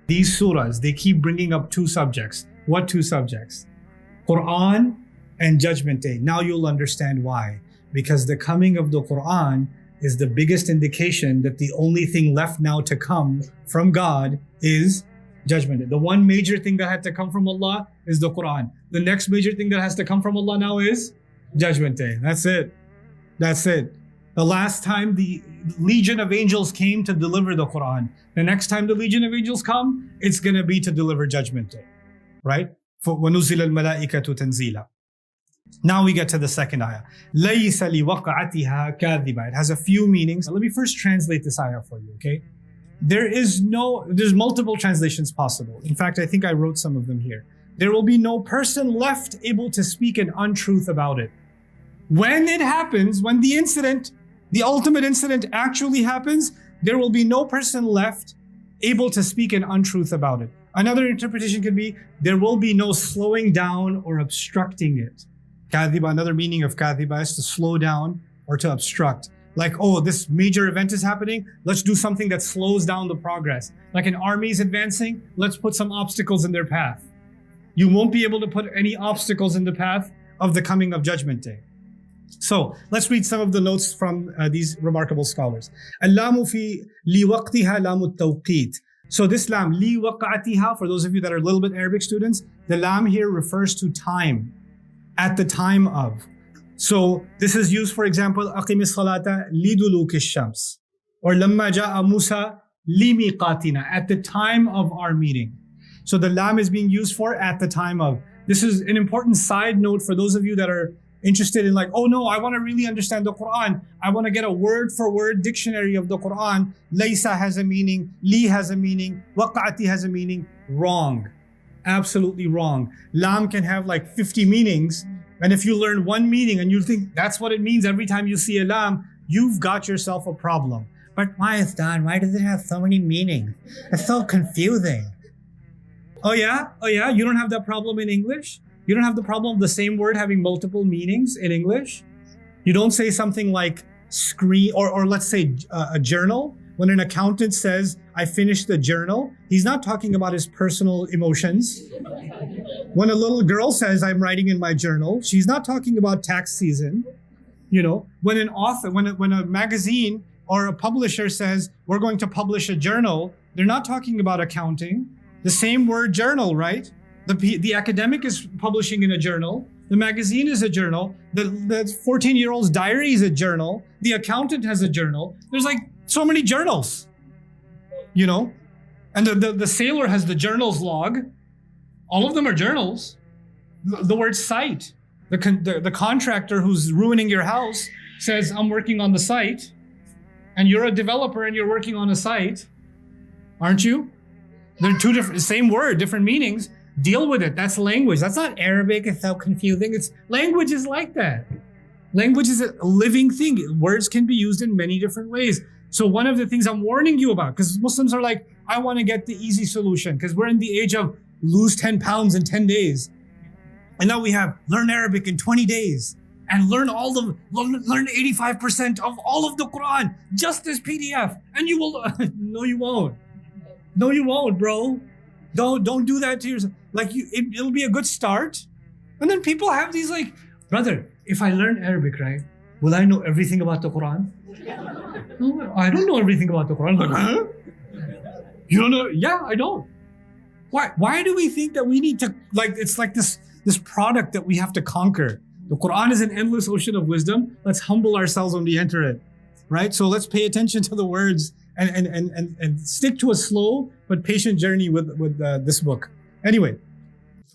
These surahs, they keep bringing up two subjects. What two subjects? Qur'an and Judgment Day. Now you'll understand why. Because the coming of the Qur'an is the biggest indication that the only thing left now to come from God is Judgment Day. The one major thing that had to come from Allah is the Qur'an. The next major thing that has to come from Allah now is Judgment Day. That's it. That's it. The last time the legion of angels came to deliver the Qur'an. The next time the legion of angels come, it's going to be to deliver Judgment Day. Right? وَنُزِّلَ الْمَلَائِكَةُ تَنزِيلًا. Now we get to the second ayah. لَيْسَ لِوَقْعَتِهَا كَاذِبًا. It has a few meanings. Let me first translate this ayah for you, okay? There's multiple translations possible. In fact, I think I wrote some of them here. There will be no person left able to speak an untruth about it. When it happens, when the incident, the ultimate incident actually happens, there will be no person left able to speak an untruth about it. Another interpretation could be, there will be no slowing down or obstructing it. Kadhiba, another meaning of kadhiba is to slow down or to obstruct. Like, oh, this major event is happening, let's do something that slows down the progress. Like an army is advancing, let's put some obstacles in their path. You won't be able to put any obstacles in the path of the coming of Judgment Day. So let's read some of the notes from these remarkable scholars. Al-lamu fi liwaqtiha lamu tawqit. So this lam, li waqa'atiha, for those of you that are a little bit Arabic students, the lam here refers to time, at the time of. So this is used, for example, aqimis salata lidulukish shams, or lamma ja'a Musa limiqatina, at the time of our meeting. So the lam is being used for at the time of. This is an important side note for those of you that are interested in like, oh no, I want to really understand the Qur'an. I want to get a word for word dictionary of the Qur'an. Laysa has a meaning, li has a meaning, waqa'ati has a meaning. Wrong. Absolutely wrong. Lam can have like 50 meanings. And if you learn one meaning and you think that's what it means every time you see a lam, you've got yourself a problem. But why, Ustad? Why does it have so many meanings? It's so confusing. Oh yeah? Oh yeah? You don't have that problem in English? You don't have the problem of the same word having multiple meanings in English? You don't say something like screen, or let's say a journal. When an accountant says, I finished the journal, he's not talking about his personal emotions. When a little girl says, I'm writing in my journal, she's not talking about tax season. You know, when an author, when a magazine or a publisher says, we're going to publish a journal, they're not talking about accounting. The same word journal, right? The academic is publishing in a journal. The magazine is a journal. The 14-year-old's diary is a journal. The accountant has a journal. There's like so many journals, you know? And the sailor has the journal's log. All of them are journals. The word site. The contractor who's ruining your house says, I'm working on the site. And you're a developer and you're working on a site. Aren't you? They're two different, same word, different meanings. Deal with it. That's language. That's not Arabic. It's so confusing. Language is like that. Language is a living thing. Words can be used in many different ways. So one of the things I'm warning you about, because Muslims are like, I want to get the easy solution because we're in the age of lose 10 pounds in 10 days. And now we have learn Arabic in 20 days and learn 85% of all of the Quran, just this PDF. And you will, no, you won't. No, you won't, bro. Don't do that to yourself. Like it'll be a good start. And then people have these like, brother, if I learn Arabic, right, will I know everything about the Quran? No, I don't know everything about the Quran. Like, huh? You don't know? Yeah, I don't. Why do we think that we need to, like, it's like this product that we have to conquer? The Quran is an endless ocean of wisdom. Let's humble ourselves when we enter it, right? So let's pay attention to the words and stick to a slow but patient journey with this book. Anyway,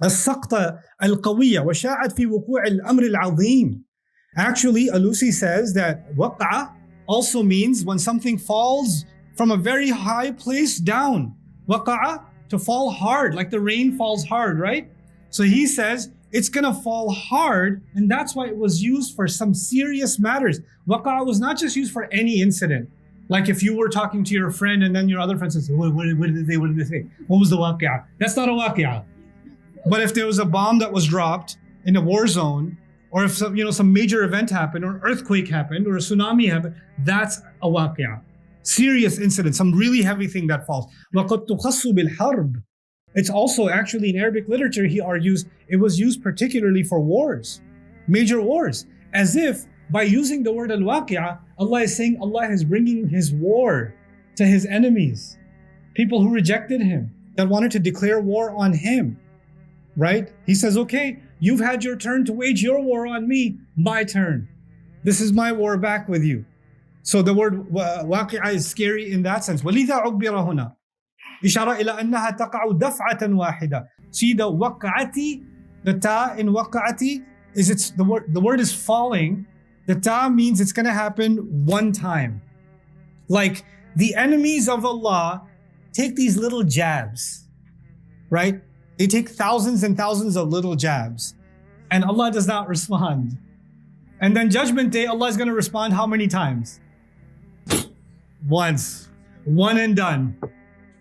السقطة القوية وشاعت في وقوع الأمر العظيم. Actually, Alusi says that وقع also means when something falls from a very high place down. وقع, to fall hard, like the rain falls hard, right? So he says it's gonna fall hard, and that's why it was used for some serious matters. وقع was not just used for any incident. Like if you were talking to your friend and then your other friend says, what did they say? What was the waqia? That's not a waqia. But if there was a bomb that was dropped in a war zone, or if some major event happened, or an earthquake happened, or a tsunami happened, that's a waqia. Serious incident, some really heavy thing that falls. وَقَدْ تُخَصُّ بِالْحَرْبِ. It's also actually in Arabic literature, he argues, it was used particularly for wars, major wars. As if by using the word al-waqi'ah, Allah is saying Allah is bringing His war to His enemies, people who rejected Him, that wanted to declare war on Him, right? He says, okay, you've had your turn to wage your war on me, my turn. This is my war back with you. So the word waqi'ah is scary in that sense. وَلِذَا عُبِّرَ هُنَا إشارة إلى أنها تقع دفعة واحدة. See the waqa'ati, the ta in waqa'ati is the word is falling. The ta means it's going to happen one time. Like the enemies of Allah take these little jabs, right? They take thousands and thousands of little jabs, and Allah does not respond. And then Judgment Day, Allah is going to respond how many times? Once. One and done.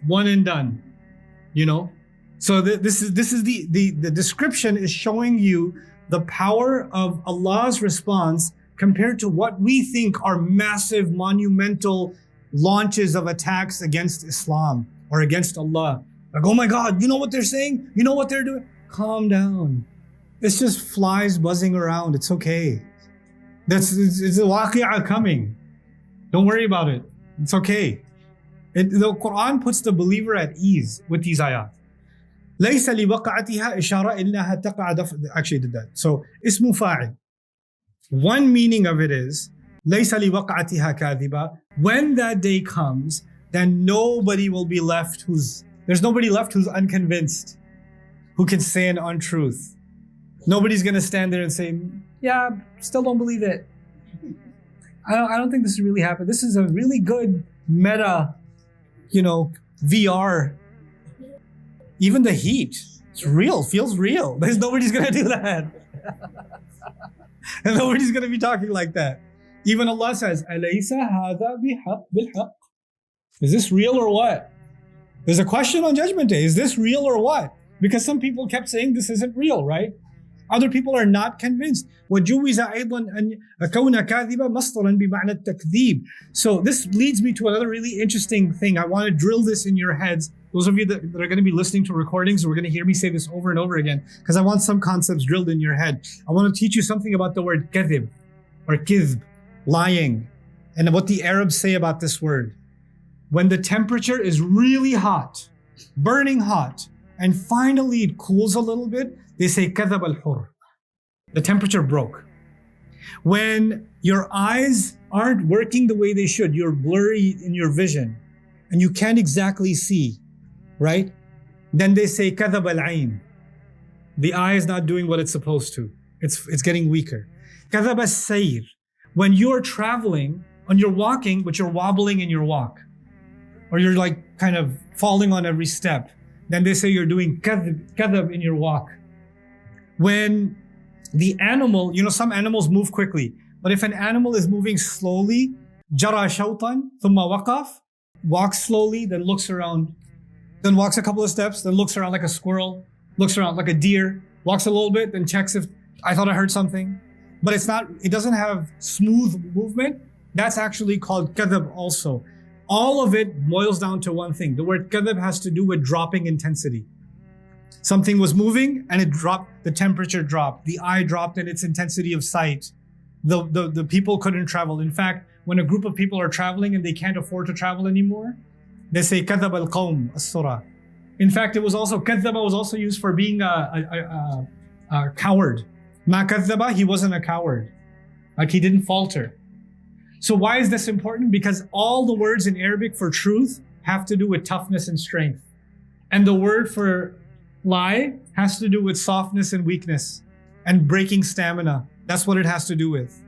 One and done. You know? So this is the description is showing you the power of Allah's response compared to what we think are massive, monumental launches of attacks against Islam or against Allah. Like, oh my God, you know what they're saying? You know what they're doing? Calm down. It's just flies buzzing around. It's okay. It's a waqi'ah coming. Don't worry about it. It's okay. The Qur'an puts the believer at ease with these ayat. ليس لوقعتها إشارة إنها تقع دفع. Actually did that. So اسم فاعل. One meaning of it is ليس لوقعتها كاذبة. When that day comes, then nobody will be left there's nobody left who's unconvinced, who can say an untruth. Nobody's gonna stand there and say, yeah, still don't believe it. I don't think this really happened. This is a really good meta, VR. Even the heat, it's real, feels real. Nobody's gonna do that. And nobody's gonna be talking like that. Even Allah says, أَلَيْسَ هَذَا بِالْحَقِّ. Is this real or what? There's a question on Judgment Day. Is this real or what? Because some people kept saying this isn't real, right? Other people are not convinced. وَجُوِّزَ أَيْضًا أَنْ كَوْنَ كَاذِبًا مَصْدَرًا بِمَعْنَى التَّكْذِيبِ. So this leads me to another really interesting thing. I want to drill this in your heads. Those of you that are going to be listening to recordings, we're going to hear me say this over and over again because I want some concepts drilled in your head. I want to teach you something about the word kadhib or kidhb, lying, and what the Arabs say about this word. When the temperature is really hot, burning hot, and finally it cools a little bit, they say kadhab al-hur. The temperature broke. When your eyes aren't working the way they should, you're blurry in your vision, and you can't exactly see, right? Then they say kadhab al-ayn. The eye is not doing what it's supposed to. It's getting weaker. Kadhab al-sayr. When you're traveling and you're walking, but you're wobbling in your walk, or you're like kind of falling on every step, then they say you're doing kadhab in your walk. When the animal, some animals move quickly, but if an animal is moving slowly, jara shawtan thumma waqaf, walks slowly, then looks around, then walks a couple of steps, then looks around like a squirrel, looks around like a deer, walks a little bit, then checks if I thought I heard something. But it doesn't have smooth movement. That's actually called kadhab also. All of it boils down to one thing. The word kadhab has to do with dropping intensity. Something was moving and it dropped, the temperature dropped, the eye dropped in its intensity of sight. The people couldn't travel. In fact, when a group of people are traveling and they can't afford to travel anymore, they say kadhab al-qawm as-surah. In fact, kadhaba was also used for being a coward. Ma kadhaba, he wasn't a coward. Like he didn't falter. So why is this important? Because all the words in Arabic for truth have to do with toughness and strength. And the word for lie has to do with softness and weakness and breaking stamina. That's what it has to do with.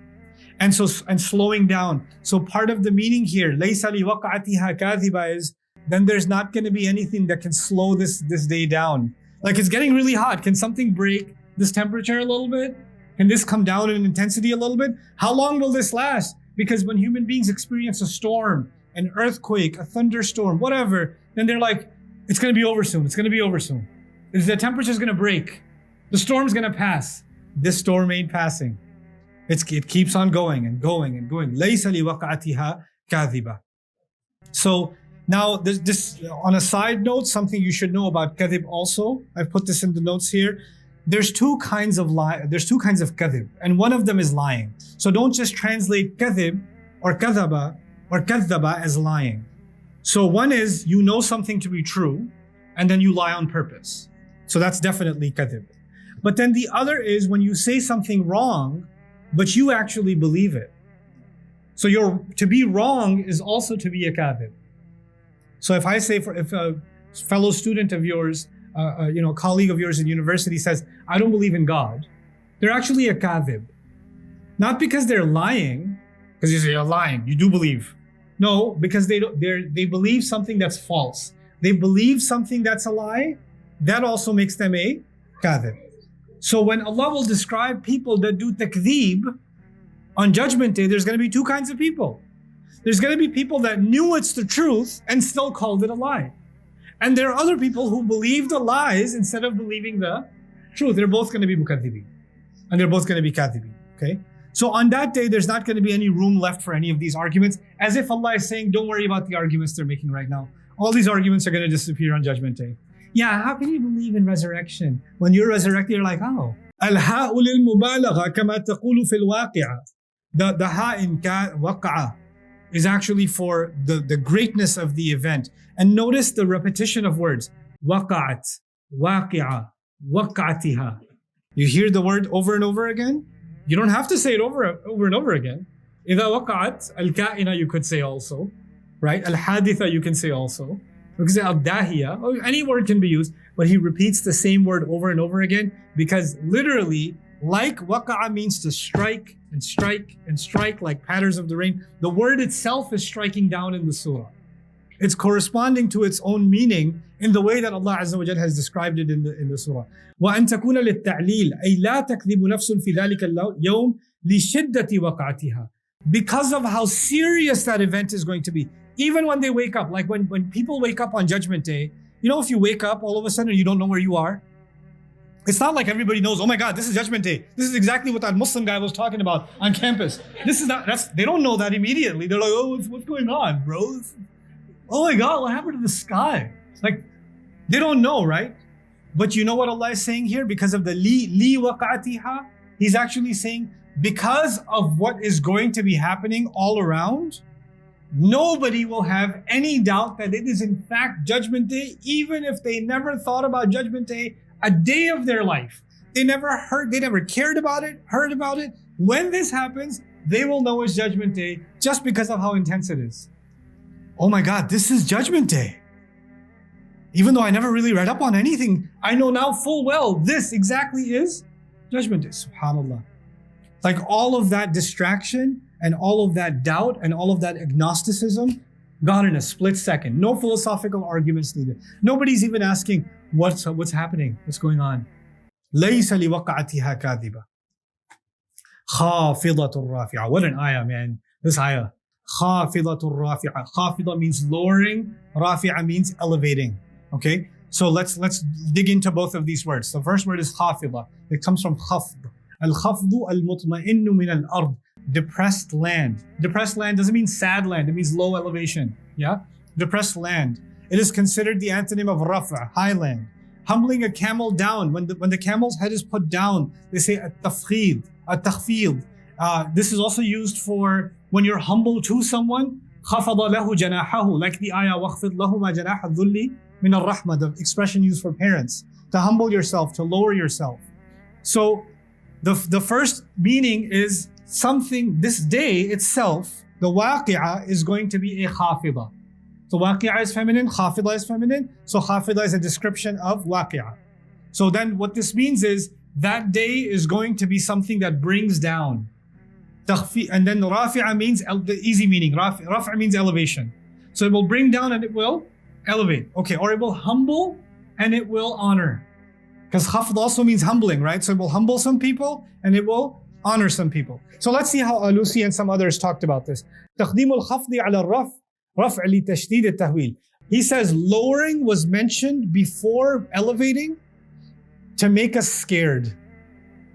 And slowing down. So part of the meaning here, لَيْسَ لِوَقْعَتِهَا كَاذِبًا, is then there's not going to be anything that can slow this day down. Like it's getting really hot. Can something break this temperature a little bit? Can this come down in intensity a little bit? How long will this last? Because when human beings experience a storm, an earthquake, a thunderstorm, whatever, then they're like, it's going to be over soon. It's going to be over soon. The temperature's going to break. The storm's going to pass. This storm ain't passing. It keeps on going and going and going. لَيْسَ لِوَقْعَتِهَا كَاذِبًا. So now this on a side note, something you should know about kadhib also. I've put this in the notes here. There's two kinds of kadhib, and one of them is lying. So don't just translate kadhib or kadhaba or kadhaba as lying. So one is you know something to be true and then you lie on purpose. So that's definitely kadhib. But then the other is when you say something wrong, but you actually believe it. So to be wrong is also to be a kadhib. So if I say, if a fellow student of yours, a colleague of yours in university says, I don't believe in God, they're actually a kadhib. Not because they're lying, because you say you're lying, you do believe. No, because they believe something that's false. They believe something that's a lie. That also makes them a kadhib. So when Allah will describe people that do takdeeb on Judgment Day, there's going to be two kinds of people. There's going to be people that knew it's the truth and still called it a lie. And there are other people who believe the lies instead of believing the truth. They're both going to be mukaththibin. And they're both going to be kathibin. Okay? So on that day, there's not going to be any room left for any of these arguments, as if Allah is saying, don't worry about the arguments they're making right now. All these arguments are going to disappear on Judgment Day. Yeah, how can you believe in resurrection? When you're resurrected, you're like, oh. الهاء للمبالغة كما تقول في الواقعة. The ha in waqa'a is actually for the greatness of the event. And notice the repetition of words. Waqa'at, waqi'a, waqa'atiha. You hear the word over and over again? You don't have to say it over and over again. إذا وقعت الكائنة you could say also. Right? Al-haditha you can say also. You can say al-dahiya. Any word can be used, but he repeats the same word over and over again because literally, like waqa'a means to strike and strike and strike like patterns of the rain. The word itself is striking down in the surah. It's corresponding to its own meaning in the way that Allah Azza wa Jal has described it in the surah. وَأَن تَكُونَ لِلتَّعْلِيلِ أي لا تكذب نفس في ذلك اليوم لشدة وقعتها. Because of how serious that event is going to be. Even when they wake up, like when people wake up on Judgment Day, you know, if you wake up all of a sudden you don't know where you are, it's not like everybody knows, oh my God, this is Judgment Day. This is exactly what that Muslim guy was talking about on campus. They don't know that immediately. They're like, oh, what's going on, bro? Oh my God, what happened to the sky? Like, they don't know, right? But you know what Allah is saying here? Because of the li waqa'atiha, He's actually saying, because of what is going to be happening all around, nobody will have any doubt that it is in fact Judgment Day, even if they never thought about Judgment Day a day of their life. They never cared about it, heard about it. When this happens, they will know it's Judgment Day just because of how intense it is. Oh my God, this is Judgment Day. Even though I never really read up on anything, I know now full well this exactly is Judgment Day. SubhanAllah. Like all of that distraction and all of that doubt and all of that agnosticism gone in a split second. No philosophical arguments needed. Nobody's even asking what's happening, what's going on. لَيْسَ لِوَقَعَتِهَا كَاذِبَةٌ خَافِضَةٌ رَافِعَةٌ. What an ayah, man. This ayah. خَافِضَةٌ رَافِعَةٌ. خَافِضَة means lowering. رَافِعَة means elevating. Okay? So let's dig into both of these words. The first word is خَافِضَة. It comes from خَفْض. الْخَفْضُ الْمُطْمَئِنُّ مِنَ الْأَرْضِ. Depressed land. Depressed land doesn't mean sad land. It means low elevation. Yeah? Depressed land. It is considered the antonym of rafa, high land. Humbling a camel down. When the camel's head is put down, they say at-tafkhid, at-takhfid. This is also used for when you're humble to someone. خَفَضَ لَهُ جَنَاحَهُ. Like the ayah, وَخْفِضْ لَهُمَا جَنَاحَ الذُّلِّ مِنَ الرَّحْمَةِ. The expression used for parents. To humble yourself, to lower yourself. So the first meaning is something, this day itself, the waqi'ah is going to be a khafida. So waqi'ah is feminine, khafida is feminine. So khafida is a description of waqi'ah. So then what this means is that day is going to be something that brings down. And then rafi'ah means the easy meaning. Rafi'ah means elevation. So it will bring down and it will elevate. Okay, or it will humble and it will honor. Because khafd also means humbling, right? So it will humble some people and it will honor some people. So let's see how Alusi and some others talked about this. تقديم الخفض على الرفع رفع لتشديد التهويل. He says lowering was mentioned before elevating to make us scared.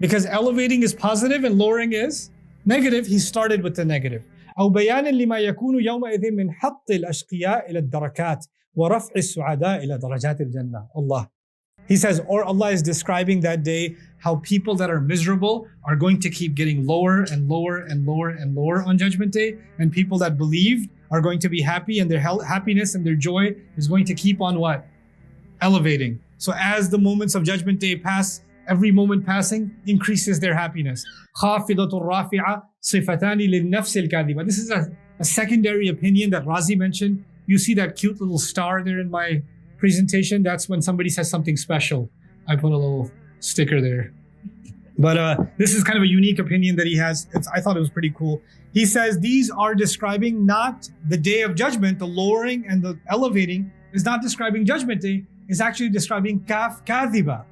Because elevating is positive and lowering is negative. He started with the negative. أو بيانا لما يكون يومئذ من حط الأشقياء إلى الدركات ورفع السعداء إلى درجات الجنة. Allah. He says, or Allah is describing that day how people that are miserable are going to keep getting lower and lower and lower and lower on Judgment Day, and people that believe are going to be happy, and their happiness and their joy is going to keep on what? Elevating. So as the moments of Judgment Day pass, every moment passing increases their happiness. خافضة رافعة صفتان للنفس الكاذبة. This is a secondary opinion that Razi mentioned. You see that cute little star there in my presentation? That's when somebody says something special. I put a little sticker there. But this is kind of a unique opinion that he has. I thought it was pretty cool. He says these are describing not the day of judgment, the lowering and the elevating is not describing Judgment Day. It's actually describing kadhiba,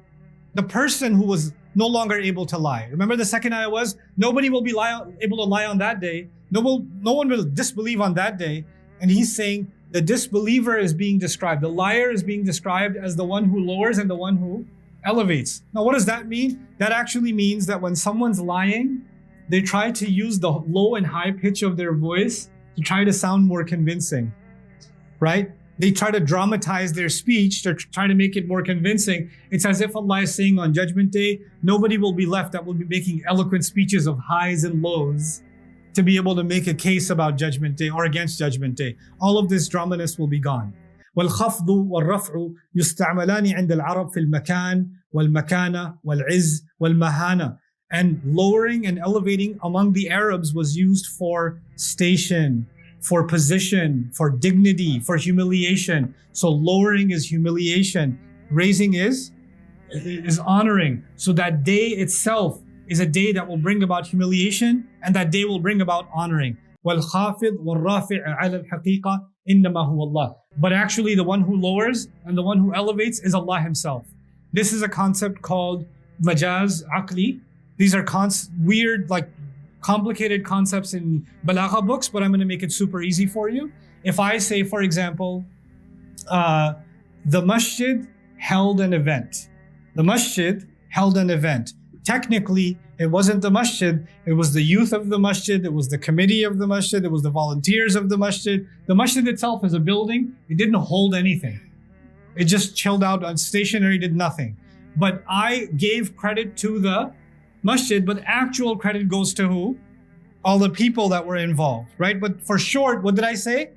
the person who was no longer able to lie. Remember the second ayah was, nobody will be able to lie on that day. No one will disbelieve on that day. And he's saying the disbeliever is being described. The liar is being described as the one who lowers and the one who elevates. Now, what does that mean? That actually means that when someone's lying, they try to use the low and high pitch of their voice to try to sound more convincing, right? They try to dramatize their speech to try to make it more convincing. It's as if Allah is saying on Judgment Day, nobody will be left that will be making eloquent speeches of highs and lows to be able to make a case about Judgment Day or against Judgment Day. All of this draminess will be gone. والخفض والرفع يستعملان عند العرب في المكان والمكانة والعز والمهانة. And lowering and elevating among the Arabs was used for station, for position, for dignity, for humiliation. So lowering is humiliation. Raising is honoring. So that day itself is a day that will bring about humiliation, and that day will bring about honoring. وَالْخَافِض وَالرَّافِعَ عَلَى الْحَقِيقَةِ إِنَّمَا هُوَ اللَّهِ. But actually the one who lowers and the one who elevates is Allah Himself. This is a concept called majaz aqli. These are weird, complicated concepts in balagha books, but I'm going to make it super easy for you. If I say, for example, the masjid held an event. The masjid held an event. Technically, it wasn't the masjid, it was the youth of the masjid, it was the committee of the masjid, it was the volunteers of the masjid. The masjid itself is a building, it didn't hold anything. It just chilled out on stationary, did nothing. But I gave credit to the masjid, but actual credit goes to who? All the people that were involved, right? But for short, what did I say?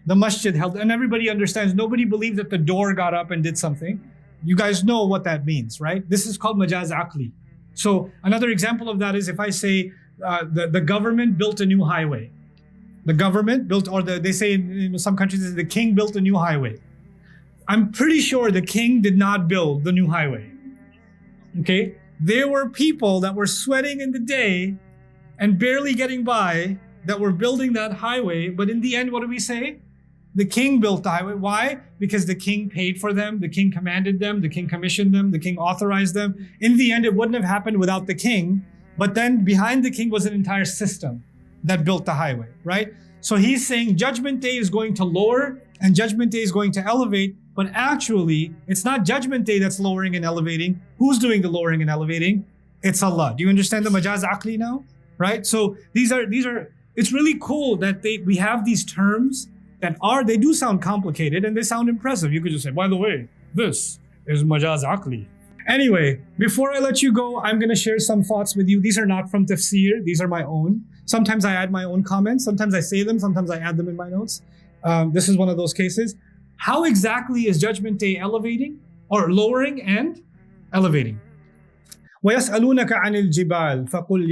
The masjid held, and everybody understands, nobody believed that the door got up and did something. You guys know what that means, right? This is called majaz aqli. So another example of that is if I say the government built a new highway. The government built, or they say in some countries, the king built a new highway. I'm pretty sure the king did not build the new highway. Okay? There were people that were sweating in the day and barely getting by that were building that highway. But in the end, what do we say? The king built the highway. Why? Because the king paid for them, the king commanded them, the king commissioned them, the king authorized them. In the end, it wouldn't have happened without the king. But then behind the king was an entire system that built the highway, right? So he's saying Judgment Day is going to lower and Judgment Day is going to elevate. But actually, it's not Judgment Day that's lowering and elevating. Who's doing the lowering and elevating? It's Allah. Do you understand the majaz aqli now? Right? So these are, it's really cool that we have these terms that they do sound complicated and they sound impressive. You could just say, by the way, this is majaz aqli. Anyway, before I let you go, I'm going to share some thoughts with you. These are not from tafsir. These are my own. Sometimes I add my own comments. Sometimes I say them. Sometimes I add them in my notes. This is one of those cases. How exactly is Judgment Day elevating or lowering and elevating? وَيَسْأَلُونَكَ عَنِ الْجِبَالِ فَقُلْ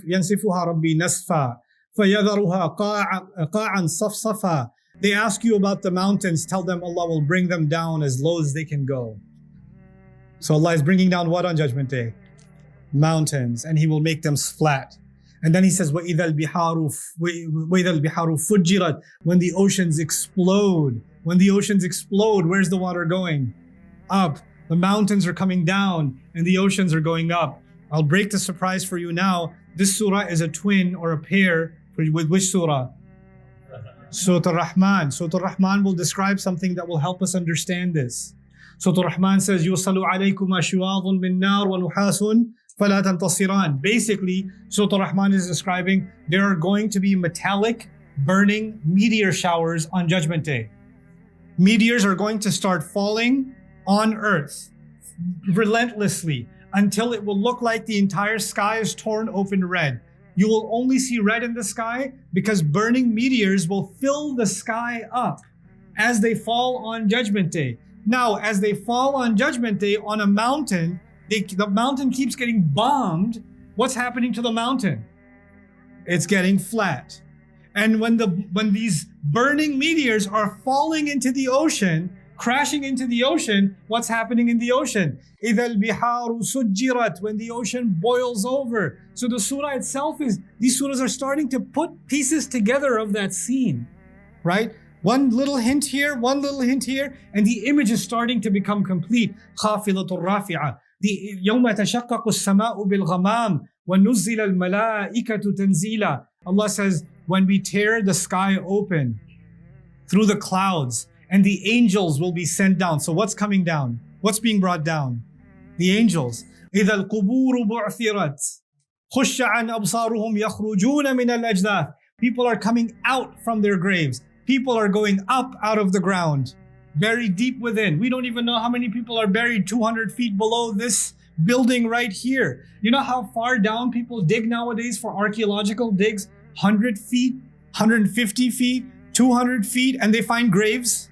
يَنْسِفُهَا رَبِّي نَسْفًا فَيَذَرُهَا قَاعًا صَفْصَفًا. They ask you about the mountains. Tell them Allah will bring them down as low as they can go. So Allah is bringing down what on Judgment Day? Mountains, and He will make them flat. And then He says, وَإِذَا الْبِحَارُ فُجِّرَتْ. When the oceans explode. When the oceans explode, where's the water going? Up. The mountains are coming down and the oceans are going up. I'll break the surprise for you now. This surah is a twin or a pair with which surah? Surah Ar-Rahman. Surah Ar-Rahman will describe something that will help us understand this. Surah Ar-Rahman says, يُوصَلُ عَلَيْكُمَا شِوَاظٌ مِّن نَّارٍ وَنُحَاسٌ فَلَا تَنْتَصِرَانِ. Basically, Surah Ar-Rahman is describing there are going to be metallic burning meteor showers on Judgment Day. Meteors are going to start falling on earth relentlessly until it will look like the entire sky is torn open red. You will only see red in the sky because burning meteors will fill the sky up as they fall on Judgment Day. Now, as they fall on Judgment Day on a mountain, the mountain keeps getting bombed. What's happening to the mountain? It's getting flat. And when these burning meteors are falling into the ocean, crashing into the ocean, what's happening in the ocean? إِذَا الْبِحَارُ سُجِّرَتْ, when the ocean boils over. So the surah itself these surahs are starting to put pieces together of that scene, right? One little hint here, and the image is starting to become complete. خَافِضَةٌ رَافِعَةٌ, يَوْمَ تَشَقَّقُ السَّمَاءُ بِالْغَمَامِ وَنُزِّلَ الْمَلَائِكَةُ تَنزِيلًا. Allah says, when we tear the sky open through the clouds, and the angels will be sent down. So what's coming down? What's being brought down? The angels. إِذَا الْقُبُورُ بُعْثِرَتْ خُشَّ عَنْ أَبْصَارُهُمْ يَخْرُجُونَ مِنَ الْأَجْدَاثِ. People are coming out from their graves. People are going up out of the ground, buried deep within. We don't even know how many people are buried 200 feet below this building right here. You know how far down people dig nowadays for archaeological digs? 100 feet, 150 feet, 200 feet, and they find graves.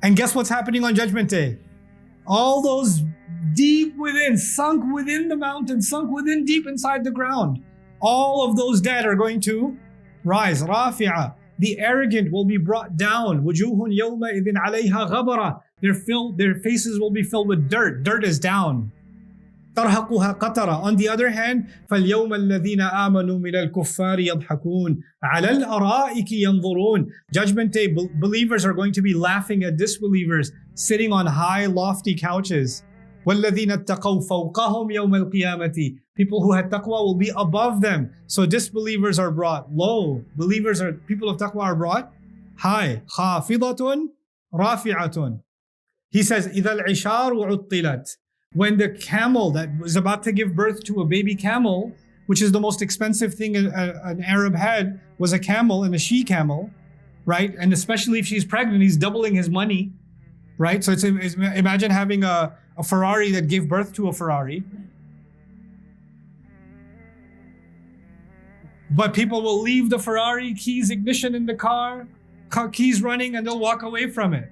And guess what's happening on Judgment Day? All those deep within, sunk within the mountain, sunk within deep inside the ground, all of those dead are going to rise. Rafi'a. The arrogant will be brought down. Wujuhun yawma idhin alayha ghabara. Their faces will be filled with dirt. Dirt is down. ترهقها قطرة. On the other hand, فَالْيَوْمَ الَّذِينَ آمَنُوا مِنَ الْكُفَّارِ يَضْحَكُونَ عَلَى الْأَرَائِكِ يَنْظُرُونَ. Judgment Day, believers are going to be laughing at disbelievers, sitting on high, lofty couches. وَالَّذِينَ اتَّقَوْا فَوْقَهُمْ يَوْمَ الْقِيَامَةِ. People who had taqwa will be above them. So disbelievers are brought low. People of taqwa are brought high. خَافِضَةٌ رَافِعَةٌ. He says, إِذَا الْعِشَارُ عُطِّلَتْ. When the camel that was about to give birth to a baby camel, which is the most expensive thing an Arab had, was a camel and a she-camel, right? And especially if she's pregnant, he's doubling his money, right? So imagine having a Ferrari that gave birth to a Ferrari. But people will leave the Ferrari, keys, ignition in the car, keys running, and they'll walk away from it.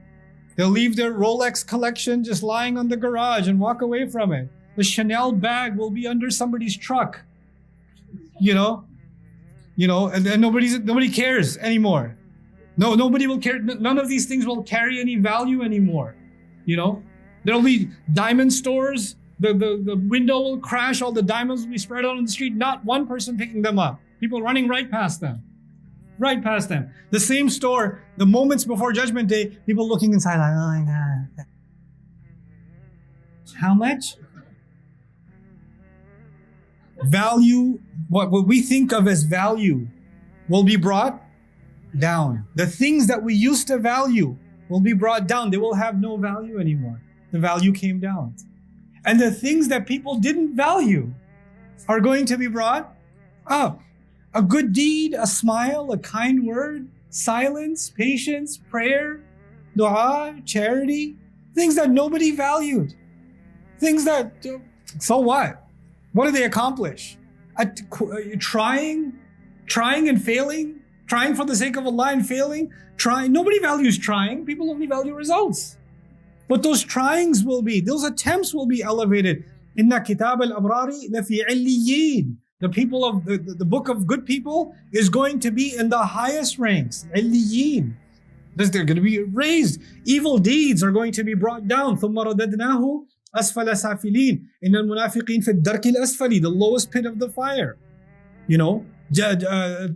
They'll leave their Rolex collection just lying on the garage and walk away from it. The Chanel bag will be under somebody's truck, and nobody cares anymore. No, nobody will care. None of these things will carry any value anymore. There'll be diamond stores. The window will crash. All the diamonds will be spread out on the street. Not one person picking them up. People running right past them. Right past them. The same store, the moments before Judgment Day, people looking inside like, oh my God. How much? Value, what we think of as value, will be brought down. The things that we used to value will be brought down. They will have no value anymore. The value came down. And the things that people didn't value are going to be brought up. A good deed, a smile, a kind word, silence, patience, prayer, dua, charity, things that nobody valued. Things that, so what? What do they accomplish? Trying and failing, trying for the sake of Allah and failing, nobody values trying. People only value results. But those those attempts will be elevated. Inna kitab al-abrari lafi illiyin. The people of the book of good people is going to be in the highest ranks. Illiyin. They're going to be raised. Evil deeds are going to be brought down. ثُمَّ رَدَدْنَاهُ أَسْفَلَ سَافِلِينَ إِنَّ الْمُنَافِقِينَ فِي الدَّرْكِ الْأَسْفَلِ. The lowest pit of the fire. نَجْعَلُهُمَا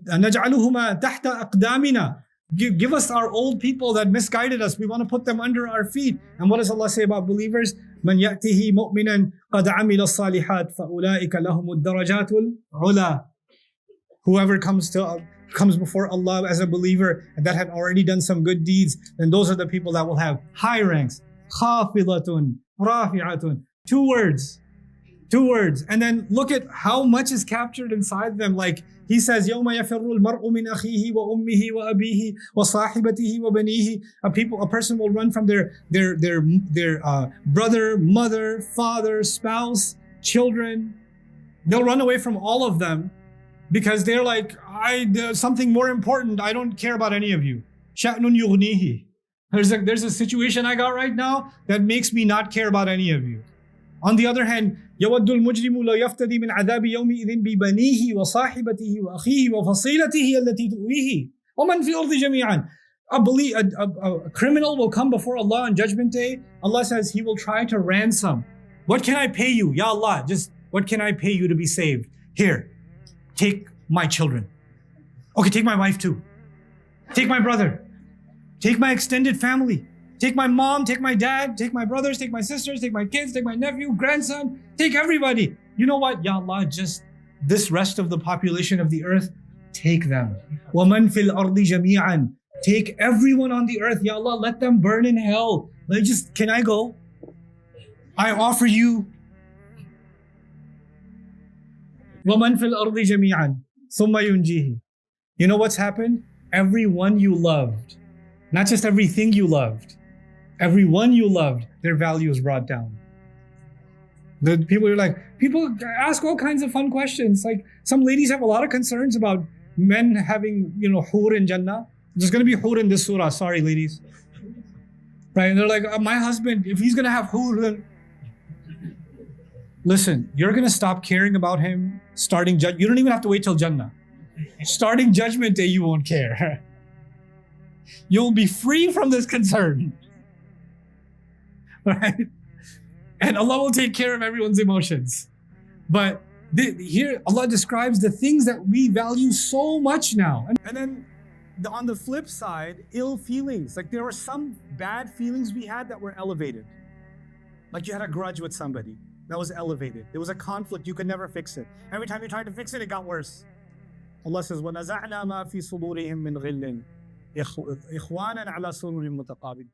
تَحْتَ أَقْدَامِنَا. Give us our old people that misguided us. We want to put them under our feet. And what does Allah say about believers? مَنْ يَأْتِهِ مُؤْمِنًا قَدْ عَمِلَ الصَّالِحَاتِ فَأُولَٰئِكَ لَهُمُ الدَّرَجَاتُ الْعُلَى. Whoever comes before Allah as a believer and that had already done some good deeds, then those are the people that will have high ranks. خَافِضَةٌ رَافِعَةٌ. Two words. And then look at how much is captured inside them. Like He says, يَوْمَ يَفِرُّ الْمَرْءُ مِنْ أَخِيهِ وَأُمِّهِ وَأَبِيهِ وَصَاحِبَتِهِ وَبَنِيهِ. A person will run from their brother, mother, father, spouse, children. They'll run away from all of them because they're like, there's something more important. I don't care about any of you. شَأْنٌ يُغْنِيهِ. There's a situation I got right now that makes me not care about any of you. On the other hand, يَوَدُّ الْمُجْرِمُ لَا يَفْتَدِي مِنْ عَذَابِ يَوْمِئِذٍ بِبَنِيهِ وَصَاحِبَتِهِ وَأَخِيهِ وَفَصِيلَتِهِ الَّتِي تُؤْوِيهِ وَمَنْ فِي الْأَرْضِ جَمِيعًا. A criminal will come before Allah on Judgment Day. Allah says He will try to ransom. What can I pay you? Ya Allah, just what can I pay you to be saved? Here, take my children. Okay, take my wife too. Take my brother. Take my extended family. Take my mom, take my dad, take my brothers, take my sisters, take my kids, take my nephew, grandson, take everybody. You know what? Ya Allah, just this rest of the population of the earth, take them. وَمَنْ فِي الْأَرْضِ جَمِيعًا. Take everyone on the earth. Ya Allah, let them burn in hell. Can I go? I offer you. وَمَنْ فِي الْأَرْضِ جَمِيعًا ثُمَّ يُنْجِيهِ. You know what's happened? Everyone you loved, not just everything you loved, everyone you loved, their value is brought down. The people ask all kinds of fun questions. Like some ladies have a lot of concerns about men having, hur in Jannah. There's going to be hur in this surah. Sorry, ladies. Right? And they're like, my husband, if he's going to have hur, then... Listen, you're going to stop caring about him starting you don't even have to wait till Jannah. Starting Judgment Day, you won't care. You'll be free from this concern. Right? And Allah will take care of everyone's emotions. But here Allah describes the things that we value so much now. And then on the flip side, ill feelings. Like there were some bad feelings we had that were elevated. Like you had a grudge with somebody. That was elevated. There was a conflict. You could never fix it. Every time you tried to fix it, it got worse. Allah says, وَنَزَعْنَا مَا فِي صُدُورِهِم مِّنْ غِلٍّ إِخْوَانًا عَلَى سُرُرٍ مُتَقَابِلٍ.